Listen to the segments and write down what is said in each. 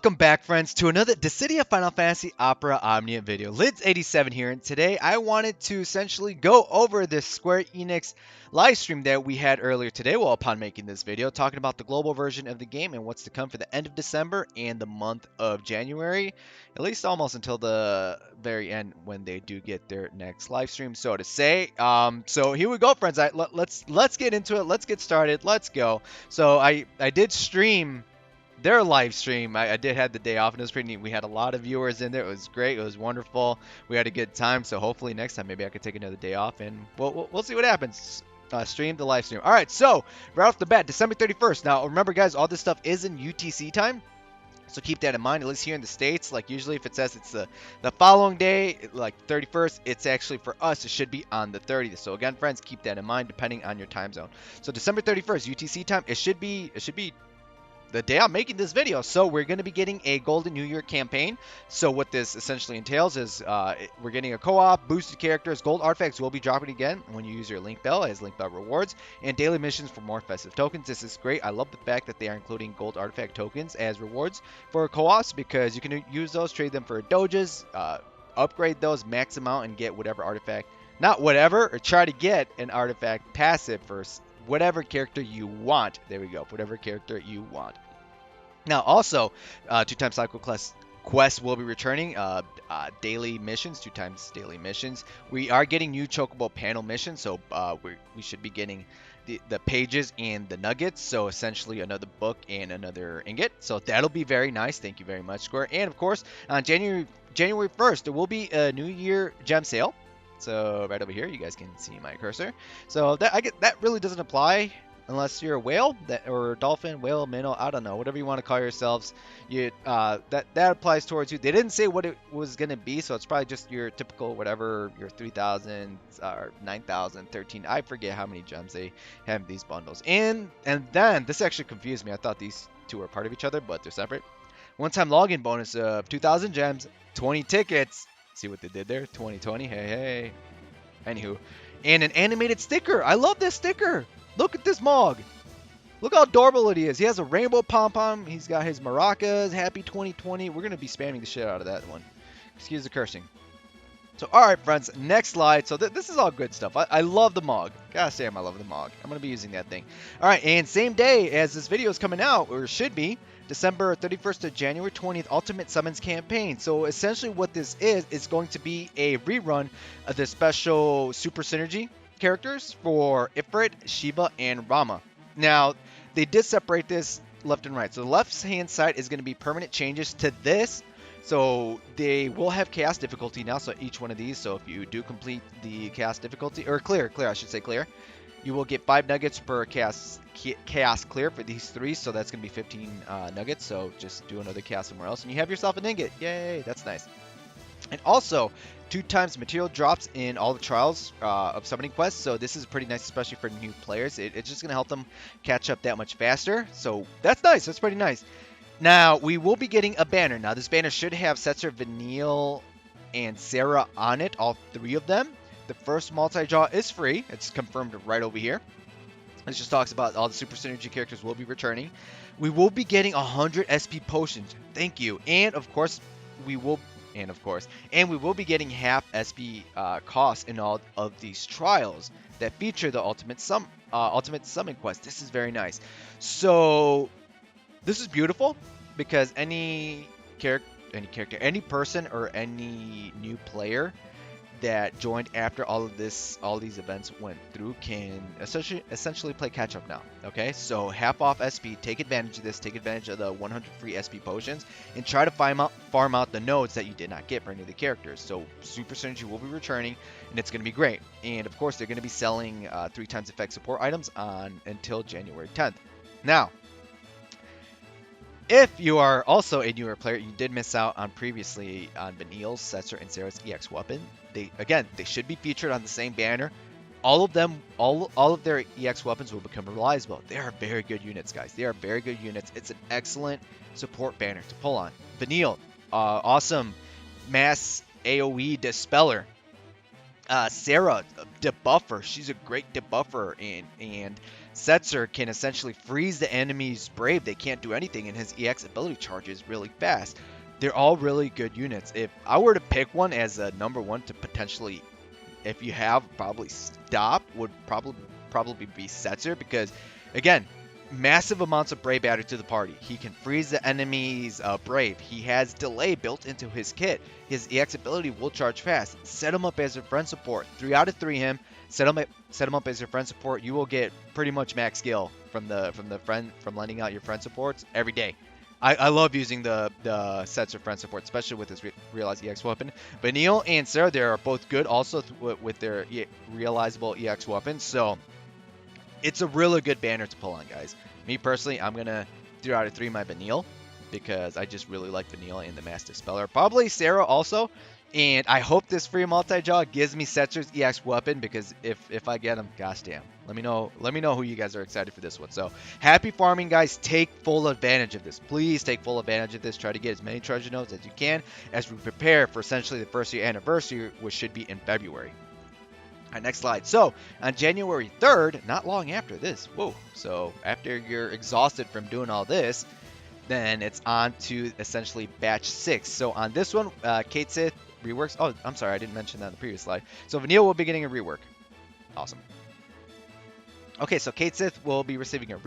Welcome back, friends, to another Dissidia Final Fantasy Opera Omnia video. Lids87 here, and today I wanted to essentially go over this Square Enix live stream that we had earlier today, well, upon making this video, talking about the global version of the game and what's to come for the end of December and the month of January, at least almost until the very end when they do get their next live stream, so to say. So here we go, friends. Let's get into it. Let's get started. Let's go. So I did stream their live stream. I did have the day off, and it was pretty neat. We had a lot of viewers in there. It was great. It was wonderful. We had a good time. So hopefully next time maybe I could take another day off, and we'll see what happens. Stream the live stream. All right, so right off the bat, December 31st. Now remember, guys, all this stuff is in UTC time. So keep that in mind, at least here in the States. Like usually if it says it's the following day, like 31st, it's actually for us, it should be on the 30th. So again, friends, keep that in mind depending on your time zone. So December 31st, UTC time, it should be the day I'm making this video. So we're going to be getting a Golden New Year campaign. So what this essentially entails is we're getting a co-op, boosted characters, gold artifacts will be dropping again when you use your Link Bell as Link Bell rewards, and daily missions for more festive tokens. This is great. I love the fact that they are including gold artifact tokens as rewards for co-ops, because you can use those, trade them for doges, upgrade those, max them out, and get whatever artifact, not whatever, or try to get an artifact passive for whatever character you want. There we go. Whatever character you want. Now, also, 2x cycle quests will be returning. Daily missions, 2x daily missions. We are getting new Chocobo panel missions, so we should be getting the pages and the nuggets. So essentially another book and another ingot. So that'll be very nice. Thank you very much, Square. And of course, on January 1st, there will be a New Year gem sale. So right over here, you guys can see my cursor. So that really doesn't apply unless you're a whale or a dolphin, whale, minnow, I don't know, whatever you want to call yourselves. That applies towards you. They didn't say what it was gonna be, so it's probably just your typical whatever, your 3,000 or 9,000, 13. I forget how many gems they have in these bundles. And then this actually confused me. I thought these two were part of each other, but they're separate. One-time login bonus of 2,000 gems, 20 tickets. See what they did there? 2020. Hey. Anywho. And an animated sticker. I love this sticker. Look at this Mog. Look how adorable it is. He has a rainbow pom-pom. He's got his maracas. Happy 2020. We're going to be spamming the shit out of that one. Excuse the cursing. So, alright, friends. Next slide. So, this is all good stuff. I love the Mog. Gotta say, I love the Mog. I'm going to be using that thing. Alright, and same day as this video is coming out, or should be, December 31st to January 20th, Ultimate Summons campaign. So essentially what this is going to be a rerun of the special Super Synergy characters for Ifrit, Shiva, and Rama. Now, they did separate this left and right. So the left-hand side is going to be permanent changes to this. So they will have chaos difficulty now. So each one of these. So if you do complete the chaos difficulty, or clear, I should say clear, you will get 5 nuggets per chaos clear for these 3, so that's going to be 15 nuggets. So just do another chaos somewhere else, and you have yourself an ingot. Yay, that's nice. And also, 2x material drops in all the trials of summoning quests. So this is pretty nice, especially for new players. It's just going to help them catch up that much faster. So that's nice. That's pretty nice. Now, we will be getting a banner. Now, this banner should have Setzer, Vanille, and Sarah on it, all 3 of them. The first multi-draw is free. It's confirmed right over here. This just talks about all the Super Synergy characters will be returning. We will be getting 100 SP potions. Thank you. And of course, we will be getting half SP cost in all of these trials that feature the Ultimate Summon quest. This is very nice. So this is beautiful because any person or any new player that joined after all these events went through can essentially play catch up now. Okay, so half off SP. Take advantage of this. Take advantage of the 100 free SP potions and try to farm out the nodes that you did not get for any of the characters. So Super Synergy will be returning, and it's going to be great. And of course, they're going to be selling 3x effect support items until January 10th. Now, if you are also a newer player, you did miss out on previously on Vanille's, Setzer, and Sarah's EX weapon. They should be featured on the same banner. All of them, all of their EX weapons will become realizable. They are very good units, guys. They are very good units. It's an excellent support banner to pull on. Vanille, awesome mass AoE dispeller. Sarah, debuffer. She's a great debuffer, and Setzer can essentially freeze the enemy's Brave. They can't do anything, and his EX ability charges really fast. They're all really good units. If I were to pick one as a number one to potentially, if you have, probably stop, would probably be Setzer, because again, massive amounts of Brave added to the party. He can freeze the enemy's Brave. He has delay built into his kit. His EX ability will charge fast. Set him up as a friend support. 3 out of 3 him. Set him up as your friend support. You will get pretty much max skill from lending out your friend supports every day. I love using the sets of friend support, especially with his realized EX weapon. Benil and Sarah, they are both good also with their realizable EX weapons. So it's a really good banner to pull on, guys. Me personally, I'm gonna 3 out of 3 my Benil, because I just really like Benil and the Master Speller. Probably Sarah also. And I hope this free multi-jaw gives me Setzer's EX weapon, because if I get him, gosh damn. Let me know who you guys are excited for this one. So happy farming, guys. Take full advantage of this. Please take full advantage of this. Try to get as many treasure nodes as you can as we prepare for essentially the first year anniversary, which should be in February. All right, next slide. So on January 3rd, not long after this, whoa. So after you're exhausted from doing all this, then it's on to essentially batch 6. So on this one, Kate Sith reworks. Oh, I'm sorry, I didn't mention that in the previous slide. So Vanille will be getting a rework. Awesome. Okay, so Kate Sith will be receiving a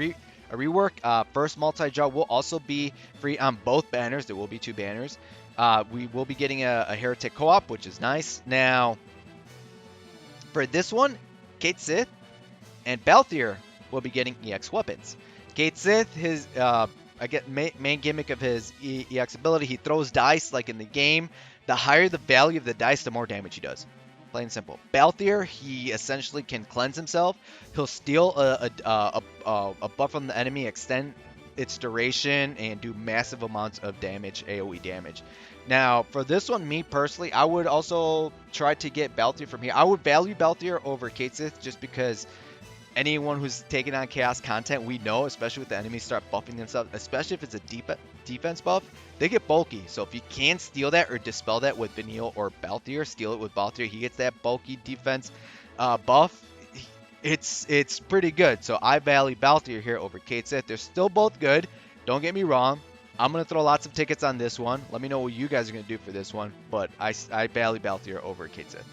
rework. First multi-jaw will also be free on both banners. There will be 2 banners. We will be getting a Heretic co-op, which is nice. Now, for this one, Kate Sith and Balthier will be getting EX weapons. Kate Sith, his main gimmick of his EX ability, he throws dice like in the game. The higher the value of the dice, the more damage he does. Plain and simple. Balthier, he essentially can cleanse himself. He'll steal a buff from the enemy, extend its duration, and do massive amounts of damage, AoE damage. Now, for this one, me personally, I would also try to get Balthier from here. I would value Balthier over Kate Sith, just because anyone who's taking on chaos content, we know, especially with the enemies start buffing themselves, especially if it's a defense buff, they get bulky. So if you can steal that or dispel that with Benil or Balthier, steal it with Balthier, he gets that bulky defense buff. It's pretty good. So I value Balthier here over Kate Sith. They're still both good. Don't get me wrong. I'm going to throw lots of tickets on this one. Let me know what you guys are going to do for this one. But I value Balthier over Kate Sith.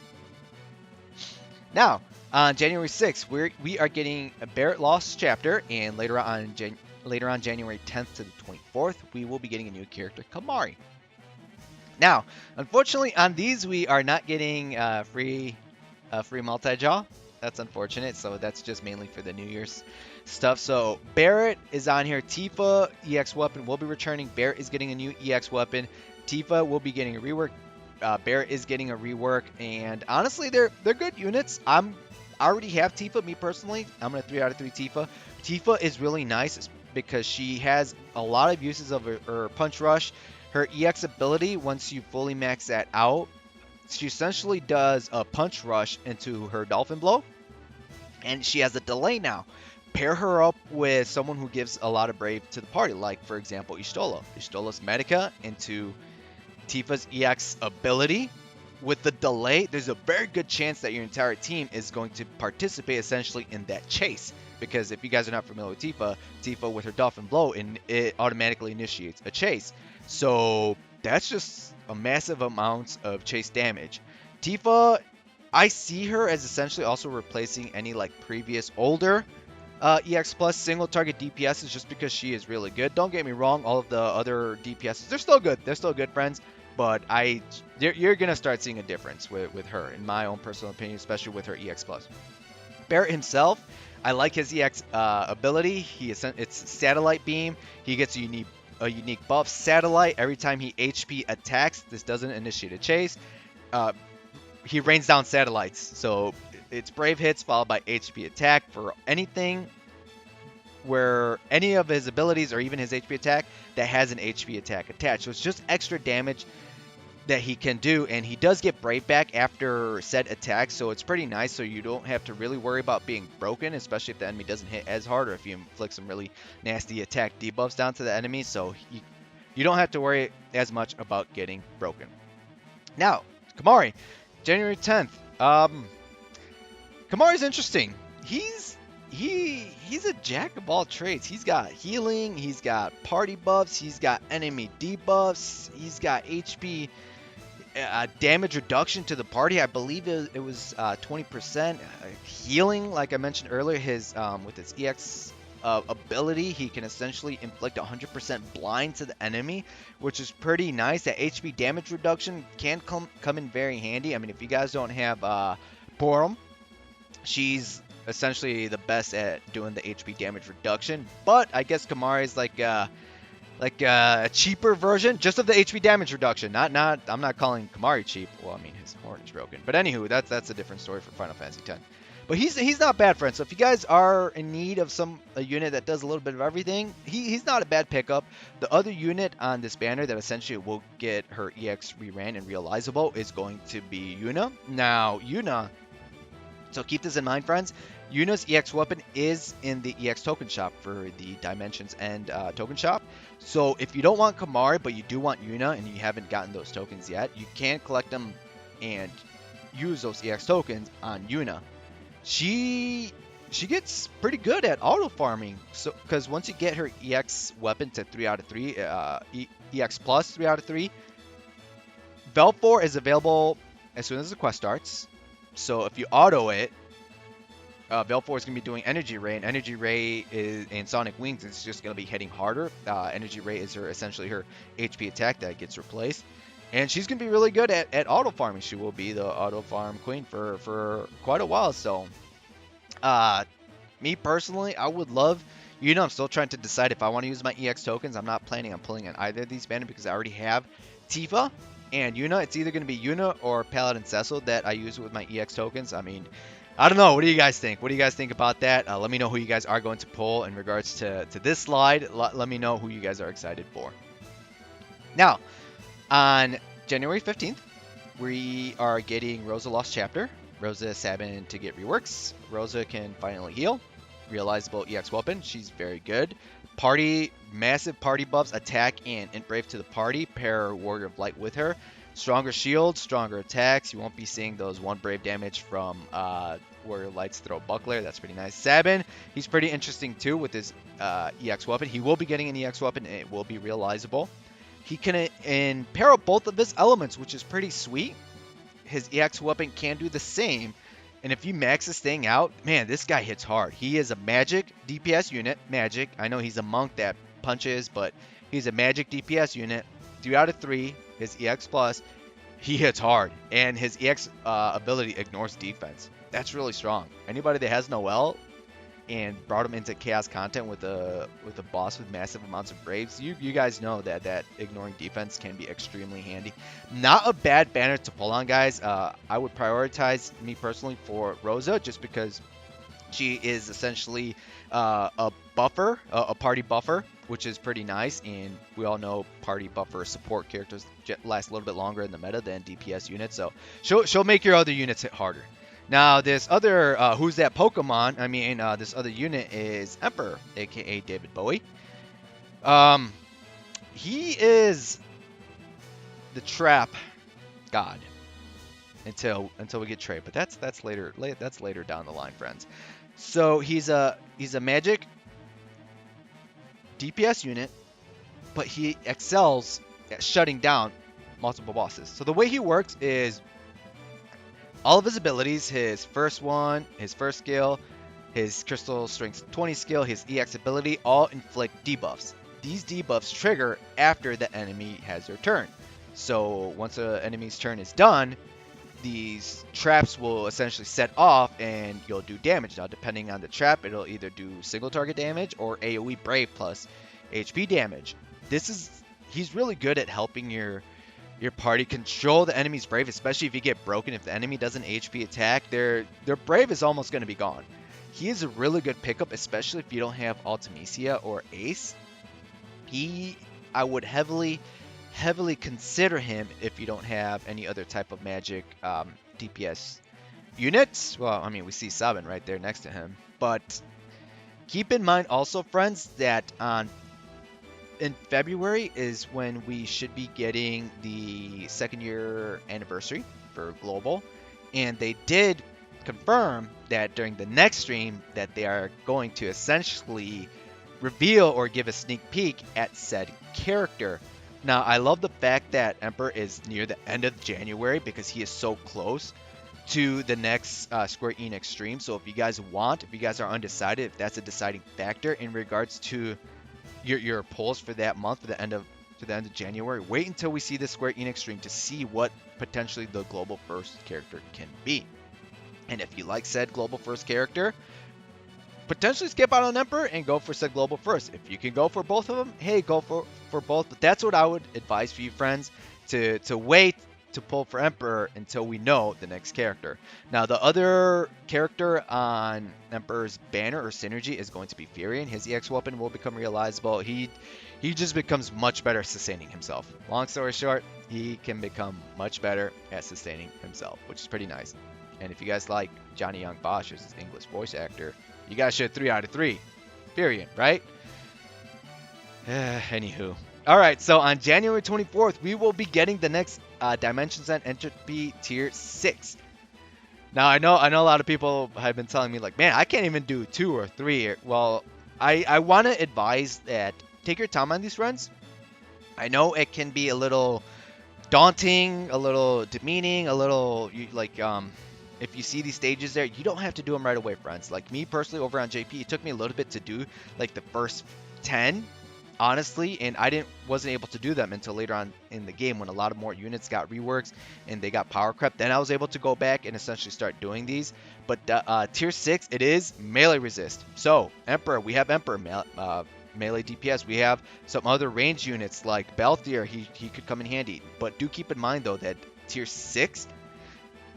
Now, on January 6th, we are getting a Barret Lost chapter, and later on January 10th to the 24th, we will be getting a new character, Kamari. Now, unfortunately, on these we are not getting free multi-jaw. That's unfortunate. So that's just mainly for the New Year's stuff. So Barret is on here. Tifa EX weapon will be returning. Barret is getting a new EX weapon. Tifa will be getting a rework. Barret is getting a rework, and honestly, they're good units. I already have Tifa, me personally. I'm gonna 3 out of 3 Tifa. Tifa is really nice because she has a lot of uses of her punch rush. Her EX ability, once you fully max that out, she essentially does a punch rush into her dolphin blow, and she has a delay now. Pair her up with someone who gives a lot of brave to the party, like for example Y'shtola. Y'shtola's Medica into Tifa's EX ability. With the delay, there's a very good chance that your entire team is going to participate essentially in that chase. Because if you guys are not familiar with Tifa with her Dolphin Blow, it automatically initiates a chase. So that's just a massive amount of chase damage. Tifa, I see her as essentially also replacing any like previous older EX Plus single target DPSs, just because she is really good. Don't get me wrong, all of the other DPSs, they're still good. They're still good, friends. But you're going to start seeing a difference with her, in my own personal opinion, especially with her EX Plus. Barret himself, I like his EX ability. It's Satellite Beam. He gets a unique buff. Satellite, every time he HP attacks, this doesn't initiate a chase. He rains down satellites. So it's brave hits followed by HP attack for anything where any of his abilities or even his HP attack that has an HP attack attached. So it's just extra damage that he can do, and he does get brave back after said attack, so it's pretty nice. So you don't have to really worry about being broken, especially if the enemy doesn't hit as hard or if you inflict some really nasty attack debuffs down to the enemy. So you don't have to worry as much about getting broken. Now, Kamari, January 10th. Kamari's interesting. He's he's a jack of all trades. He's got healing, he's got party buffs, he's got enemy debuffs, he's got HP damage reduction to the party. I believe it was 20% healing, like I mentioned earlier. His with his EX ability, he can essentially inflict 100% blind to the enemy, which is pretty nice. That HP damage reduction can come in very handy. I mean, if you guys don't have Porum, she's essentially the best at doing the HP damage reduction. But I guess Kamari is like a cheaper version just of the HP damage reduction. Not I'm not calling Kamari cheap. Well, I mean his horn is broken. But anywho, that's a different story for Final Fantasy X. But he's not bad, friends. So if you guys are in need of a unit that does a little bit of everything, he's not a bad pickup. The other unit on this banner that essentially will get her EX reran and realizable is going to be Yuna. Now Yuna, so keep this in mind, friends. Yuna's EX weapon is in the EX token shop for the Dimensions End token shop. So if you don't want Kamari, but you do want Yuna and you haven't gotten those tokens yet, you can collect them and use those EX tokens on Yuna. She gets pretty good at auto farming. So because once you get her EX weapon to 3 out of 3, EX plus 3 out of 3, Velfor is available as soon as the quest starts. So if you auto it, Velfor is going to be doing Energy Ray, and Energy Ray and Sonic Wings is just going to be hitting harder. Energy Ray is essentially her HP attack that gets replaced. And she's going to be really good at auto farming. She will be the auto farm queen for quite a while. So, me personally, I would love, I'm still trying to decide if I want to use my EX tokens. I'm not planning on pulling in either of these banners because I already have Tifa and Yuna. It's either going to be Yuna or Paladin Cecil that I use with my EX tokens. I mean, I don't know. What do you guys think? What do you guys think about that? Let me know who you guys are going to pull in regards to this slide. Let me know who you guys are excited for. Now, on January 15th, we are getting Rosa Lost Chapter. Rosa is Sabin to get Reworks. Rosa can finally heal. Realizable EX weapon. She's very good. Massive party buffs, attack and int brave to the party. Pair Warrior of Light with her. Stronger shield, stronger attacks. You won't be seeing those 1 brave damage from Warrior Light's throw buckler. That's pretty nice. Sabin, he's pretty interesting too with his EX weapon. He will be getting an EX weapon and it will be realizable. He can pair up both of his elements, which is pretty sweet. His EX weapon can do the same. And if you max this thing out, man, this guy hits hard. He is a magic DPS unit. Magic. I know he's a monk that punches, but he's a magic DPS unit. 3 out of 3. His EX plus, he hits hard. And his EX ability ignores defense. That's really strong. Anybody that has Noel and brought him into chaos content with a boss with massive amounts of braves, you guys know that ignoring defense can be extremely handy. Not a bad banner to pull on, guys. I would prioritize, me personally, for Rosa just because she is essentially a buffer, a party buffer, which is pretty nice. And we all know party buffer support characters last a little bit longer in the meta than DPS units, so she'll make your other units hit harder. Now, this other, who's that Pokemon? I mean, this other unit is Emperor, aka David Bowie. He is the trap god until we get Trey, but that's later. That's later down the line, friends. So he's a magic DPS unit, but he excels at shutting down multiple bosses. So the way he works is, all of his abilities, his first skill, his Crystal Strength 20 skill, his EX ability, all inflict debuffs. These debuffs trigger after the enemy has their turn. So once an enemy's turn is done, these traps will essentially set off and you'll do damage. Now, depending on the trap, it'll either do single target damage or AoE Brave plus HP damage. He's really good at helping your party control the enemy's brave, especially if you get broken. If the enemy does an HP attack, their brave is almost going to be gone. He is a really good pickup, especially if you don't have Ultimecia or Ace. I would heavily consider him if you don't have any other type of magic DPS units. Well, I mean, we see Sabin right there next to him. But keep in mind also, friends, that in February is when we should be getting the 2nd year anniversary for Global. And they did confirm that during the next stream that they are going to essentially reveal or give a sneak peek at said character. Now, I love the fact that Emperor is near the end of January because he is so close to the next Square Enix stream. So if you guys want, if you guys are undecided, if that's a deciding factor in regards to your polls for that month, to the end of January, wait until we see the Square Enix stream to see what potentially the global first character can be. And if you like said global first character, potentially skip out on Emperor and go for said global first. If you can go for both of them, hey, go for both. But that's what I would advise for you, friends, to wait to pull for Emperor until we know the next character. Now, the other character on Emperor's banner or synergy is going to be Furion. His EX weapon will become realizable. He just becomes much better sustaining himself. Long story short, he can become much better at sustaining himself, which is pretty nice. And if you guys like Johnny Young Bosch as his English voice actor, you guys should 3 out of 3. Furion, right? Anywho. Alright, so on January 24th, we will be getting the next Dimensions and Entropy Tier 6. Now, I know a lot of people have been telling me, like, man, I can't even do 2 or 3. Well, I want to advise that take your time on these runs. I know it can be a little daunting, a little demeaning, a little, if you see these stages there, you don't have to do them right away, friends. Like me personally over on JP, it took me a little bit to do like the first 10, honestly, and I wasn't able to do them until later on in the game when a lot of more units got reworks and they got power crept. Then I was able to go back and essentially start doing these. But tier 6, it is melee resist. So Emperor, we have Emperor melee DPS. We have some other range units like Balthier. He could come in handy. But do keep in mind though that tier 6,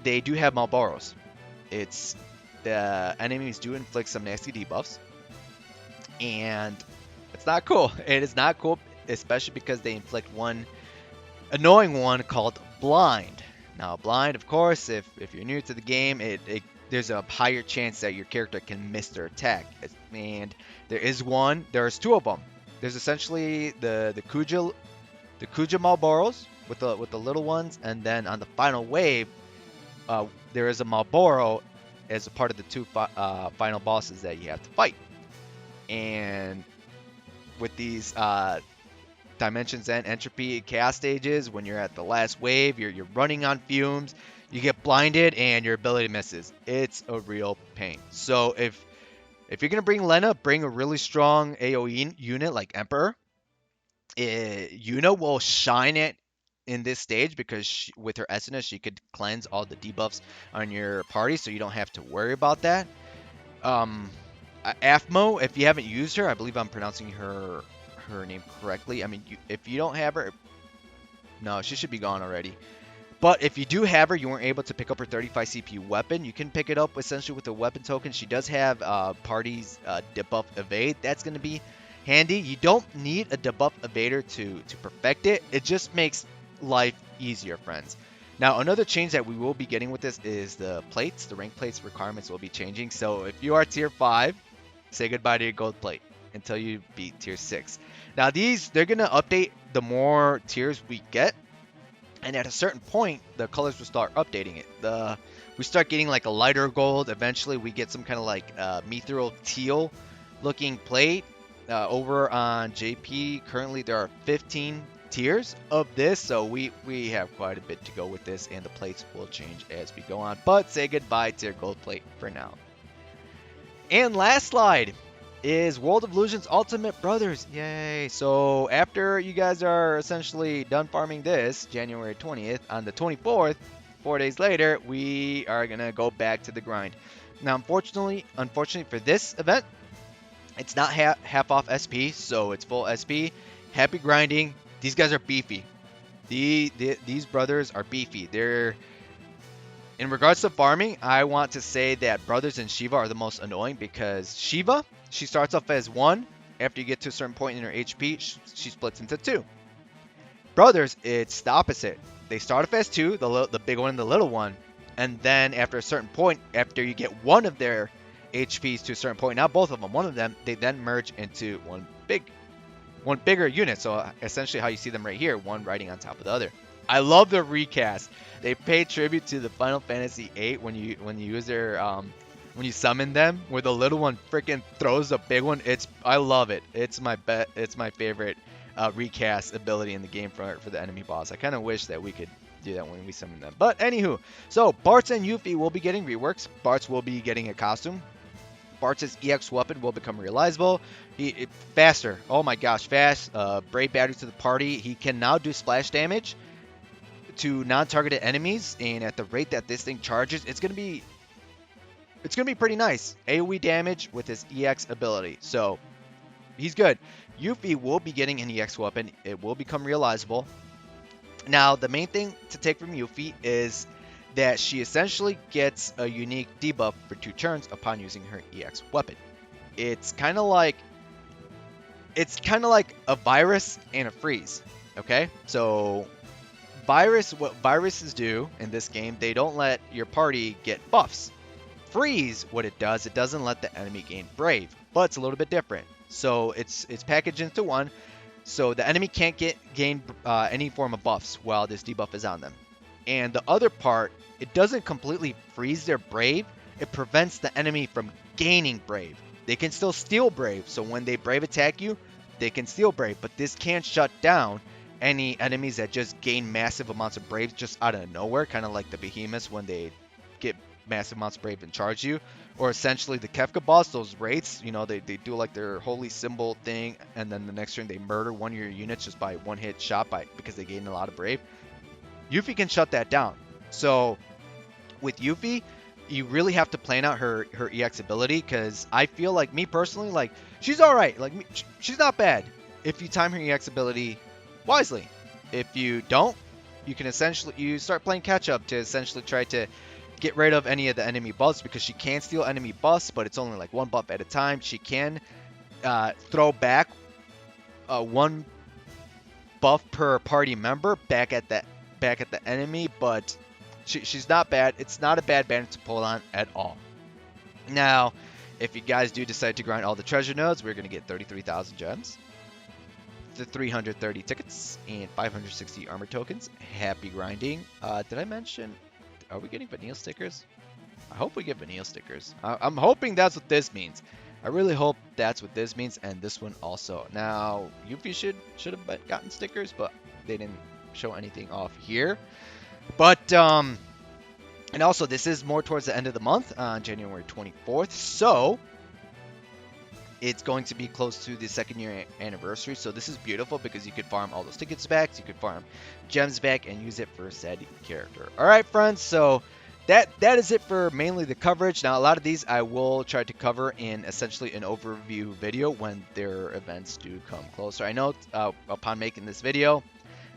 they do have Malboros. It's the enemies do inflict some nasty debuffs, and it's not cool. It is not cool, especially because they inflict one annoying one called Blind. Now, Blind, of course, if you're new to the game, there's a higher chance that your character can miss their attack. And there's 2 of them. There's essentially the Kuja Malboros with the little ones, and then on the final wave, there is a Malboro as a part of the 2 final bosses that you have to fight. And with these Dimensions and Entropy Chaos stages, when you're at the last wave, you're running on fumes, you get blinded, and your ability misses. It's a real pain. So if you're going to bring Lena, bring a really strong AoE unit like Emperor. Yuna will shine it in this stage because with her Essenus, she could cleanse all the debuffs on your party, so you don't have to worry about that. Aphmo, if you haven't used her, I believe I'm pronouncing her name correctly. I mean, if you don't have her, no, she should be gone already. But if you do have her, you weren't able to pick up her 35 CP weapon, you can pick it up essentially with a weapon token. She does have party's debuff evade. That's going to be handy. You don't need a debuff evader to perfect it. It just makes life easier, friends. Now, another change that we will be getting with this is the plates. The rank plates requirements will be changing. So if you are tier 5, say goodbye to your gold plate until you beat tier 6. Now, they're going to update the more tiers we get. And at a certain point, the colors will start updating it. We start getting like a lighter gold. Eventually, we get some kind of like mithril teal looking plate. Over on JP, currently there are 15 tiers of this, so we have quite a bit to go with this, and the plates will change as we go on. But say goodbye to your gold plate for now. And last slide is World of Illusion's Ultimate Brothers. Yay! So after you guys are essentially done farming this, January 20th, on the 24th, 4 days later, we are gonna go back to the grind. Now, unfortunately for this event, it's not half off SP, so it's full SP. Happy grinding. These guys are beefy. These brothers are beefy. In regards to farming, I want to say that Brothers and Shiva are the most annoying because Shiva, she starts off as 1. After you get to a certain point in her HP, she splits into 2. Brothers, it's the opposite. They start off as 2, the big one and the little one. And then after a certain point, after you get one of their HPs to a certain point, not both of them, one of them, they then merge into one bigger unit. So essentially how you see them right here, one riding on top of the other. I love the recast. They pay tribute to the Final Fantasy VIII when you use their when you summon them, where the little one freaking throws the big one. I love it. It's my favorite recast ability in the game for the enemy boss. I kind of wish that we could do that when we summon them. But anywho, so Bartz and Yuffie will be getting reworks. Bartz will be getting a costume. Bartz's EX weapon will become realizable. Faster. Oh my gosh, fast. Brave battery to the party. He can now do splash damage to non-targeted enemies, and at the rate that this thing charges, it's gonna be pretty nice. AoE damage with his EX ability. So he's good. Yuffie will be getting an EX weapon. It will become realizable. Now, the main thing to take from Yuffie is that she essentially gets a unique debuff for 2 turns upon using her EX weapon. It's kind of like a virus and a freeze. Okay, so what viruses do in this game, they don't let your party get buffs. Freeze, what it does, it doesn't let the enemy gain brave, but it's a little bit different. So it's packaged into one, so the enemy can't gain any form of buffs while this debuff is on them. And the other part, it doesn't completely freeze their brave, it prevents the enemy from gaining brave. They can still steal brave, so when they brave attack you, they can steal brave, but this can't shut down any enemies that just gain massive amounts of brave just out of nowhere, kind of like the behemoths when they get massive amounts of brave and charge you, or essentially the Kefka boss, those wraiths, you know, they do like their holy symbol thing, and then the next turn they murder one of your units just by one hit shot because they gain a lot of brave. Yuffie can shut that down. So with Yuffie, you really have to plan out her EX ability, because I feel like, me personally, like, she's alright, like, she's not bad if you time her EX ability wisely. If you don't, you can essentially start playing catch up to essentially try to get rid of any of the enemy buffs, because she can steal enemy buffs, but it's only like one buff at a time. She can throw back one buff per party member back at the enemy, but she's not bad. It's not a bad banner to pull on at all. Now, if you guys do decide to grind all the treasure nodes, we're going to get 33,000 gems, the 330 tickets, and 560 armor tokens. Happy grinding. Did I mention, are we getting vanilla stickers? I hope we get vanilla stickers. I'm hoping that's what this means. I really hope that's what this means, and this one also. Now, Yuffie should have gotten stickers, but they didn't show anything off here. But and also, this is more towards the end of the month, on January 24th, so it's going to be close to the 2nd year anniversary. So this is beautiful, because you could farm all those tickets back, you could farm gems back, and use it for said character. All right, friends, so that is it for mainly the coverage. Now, a lot of these I will try to cover in essentially an overview video when their events do come closer. I know upon making this video,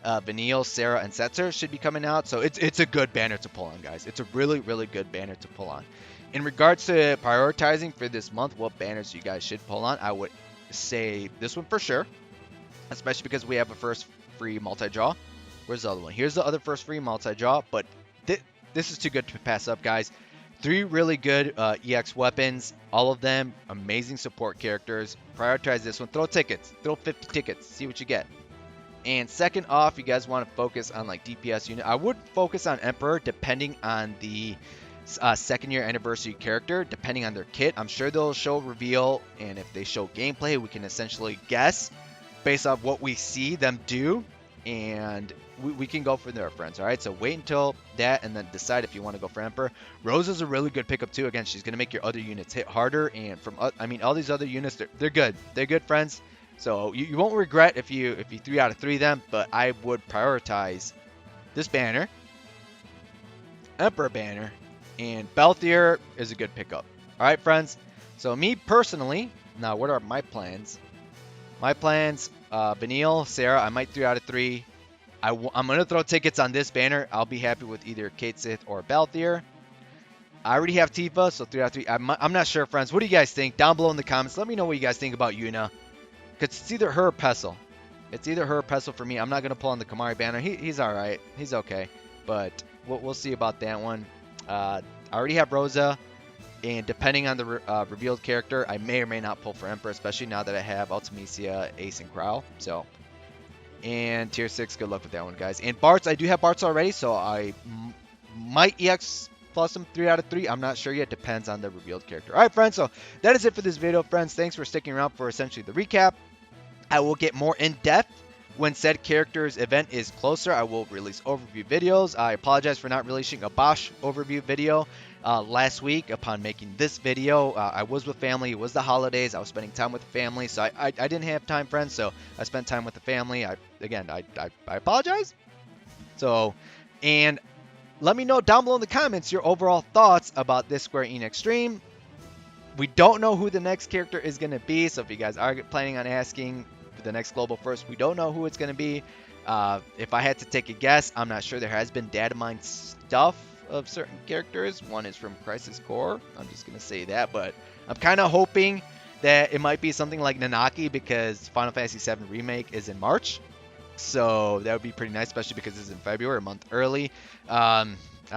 Vanille, Sarah, and Setzer should be coming out, so it's a good banner to pull on, guys. It's a really, really good banner to pull on. In regards to prioritizing for this month, what banners you guys should pull on, I would say this one for sure, especially because we have a first free multi-draw. Where's the other one? Here's the other first free multi-draw, but this is too good to pass up, guys. 3 really good EX weapons, all of them amazing support characters. Prioritize this one. Throw tickets. Throw 50 tickets. See what you get. And second off, you guys want to focus on like DPS unit. I would focus on Emperor, depending on the 2nd year anniversary character, depending on their kit. I'm sure they'll show reveal, and if they show gameplay, we can essentially guess based off what we see them do, and we can go from there, friends. All right, so wait until that and then decide if you want to go for Emperor. Rosa's a really good pickup too. Again, she's going to make your other units hit harder, and all these other units, they're good. They're good, friends. So you won't regret if you 3 out of 3 them, but I would prioritize this banner, Emperor banner, and Balthier is a good pickup. All right, friends. So me personally, now what are my plans? My plans, Vanille, Sarah, I might 3 out of 3. I'm going to throw tickets on this banner. I'll be happy with either Kate Sith or Balthier. I already have Tifa, so 3 out of 3. I'm not sure, friends. What do you guys think? Down below in the comments, let me know what you guys think about Yuna. Because it's either her or Pestle. It's either her or Pestle for me. I'm not going to pull on the Kamari banner. He's alright. He's okay. But we'll see about that one. I already have Rosa. And depending on the revealed character, I may or may not pull for Emperor, especially now that I have Ultimecia, Ace, and Growl. So And tier 6, good luck with that one, guys. And Bart's, I do have Bart's already, so I might EX plus him 3 out of 3. I'm not sure yet. Depends on the revealed character. All right, friends, so that is it for this video, friends. Thanks for sticking around for essentially the recap. I will get more in-depth when said character's event is closer. I will release overview videos. I apologize for not releasing a Bosch overview video last week upon making this video. I was with family. It was the holidays. I was spending time with the family, so I didn't have time, friends. So I spent time with the family. I apologize. So, and let me know down below in the comments your overall thoughts about this Square Enix stream. We don't know who the next character is going to be, so if you guys are planning on asking for the next Global First, we don't know who it's going to be. If I had to take a guess, I'm not sure. There has been data mine stuff of certain characters. One is from Crisis Core. I'm just going to say that, but I'm kind of hoping that it might be something like Nanaki because Final Fantasy VII Remake is in March. So that would be pretty nice, especially because it's in February, a month early. I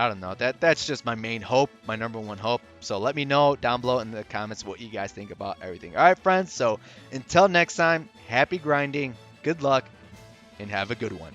don't know. That's just my main hope, my number one hope. So let me know down below in the comments what you guys think about everything. All right, friends. So until next time, happy grinding, good luck, and have a good one.